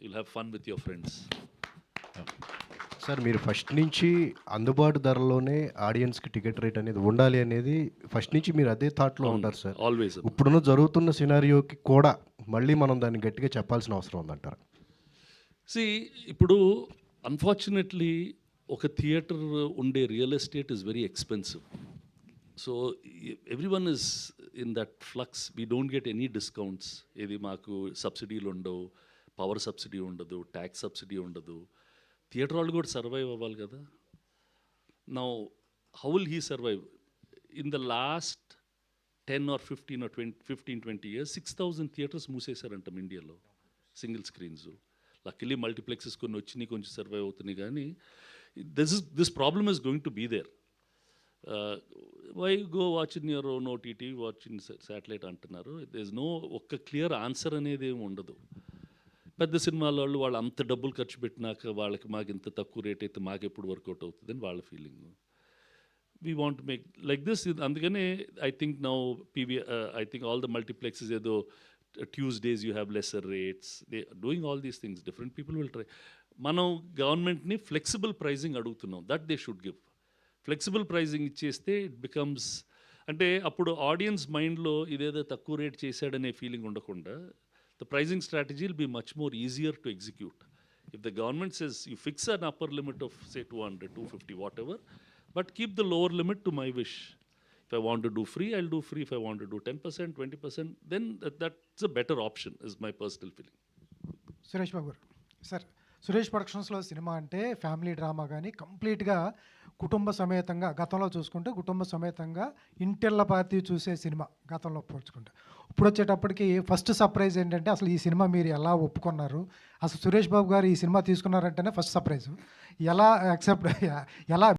you'll have fun with your friends. Sir మీరు first నుంచి అందుబాటు ధరలోనే ఆడియన్స్కి టికెట్ రేట్ అనేది ఉండాలి అనేది ఫస్ట్ నుంచి మీరు అదే థాట్లో ఉంటారు సార్. Always. ఇప్పుడున్న జరుగుతున్న సినారియోకి కూడా మళ్ళీ మనం దాన్ని గట్టిగా చెప్పాల్సిన అవసరం ఉందంటారు. See, ఇప్పుడు అన్ఫార్చునేట్లీ ఒక థియేటర్ ఉండే real estate is very expensive. So everyone is in that flux. We don't get any discounts. ఇది మాకు సబ్సిడీలు ఉండవు, పవర్ సబ్సిడీ ఉండదు, ట్యాక్స్ సబ్సిడీ ఉండదు. థియేటర్ వాళ్ళు కూడా సర్వైవ్ అవ్వాలి కదా. Now how will he survive? In the last 10 or 15 or 20 years 6,000 theatres మూసేశారంట ఇండియాలో, సింగిల్ స్క్రీన్స్. లక్కీలీ మల్టీప్లెక్సెస్ కొన్ని వచ్చినాయి, కొంచెం సర్వైవ్ అవుతున్నాయి. కానీ this problem is going to be there. Why go watch in your own OTT, watch in satellite అంటున్నారు. There is no ఒక్క clear answer అనేది ఏమి ఉండదు. పెద్ద సినిమాల వాళ్ళు అంత డబ్బులు ఖర్చు పెట్టినాక వాళ్ళకి మాకు ఇంత తక్కువ రేట్ అయితే మాకు ఎప్పుడు వర్కౌట్ అవుతుందని వాళ్ళ feeling. We want make like this. అందుకనే I think now I think all the multiplexes ఏదో Tuesdays you have lesser rates. They are doing all these things. Different people will try. మనం గవర్నమెంట్ని flexible pricing అడుగుతున్నాం. That they should give. Flexible pricing ఇచ్చేస్తే it becomes, అంటే అప్పుడు audience మైండ్లో ఇదేదో తక్కువ రేట్ చేశాడనే ఫీలింగ్ ఉండకుండా the pricing strategy will be much more easier to execute. If the government says you fix an upper limit of say 200, 250, whatever, but keep the lower limit to my wish. If I want to do free, I'll do free. If I want to do 10%, 20%, then that's a better option, is my personal feeling. Suresh Babu గారు, sir Suresh ప్రొడక్షన్స్లో సినిమా అంటే family drama కానీ కంప్లీట్గా కుటుంబ సమేతంగా, గతంలో చూసుకుంటే కుటుంబ సమేతంగా ఇంటిళ్ళ పాతి చూసే సినిమా గతంలో పోల్చుకుంటే. ఇప్పుడు వచ్చేటప్పటికి ఫస్ట్ సర్ప్రైజ్ ఏంటంటే అసలు ఈ సినిమా మీరు ఎలా ఒప్పుకున్నారు, అసలు సురేష్ బాబు గారు ఈ సినిమా తీసుకున్నారంటేనే ఫస్ట్ సర్ప్రైజ్. ఎలా యాక్సెప్ట్, ఎలా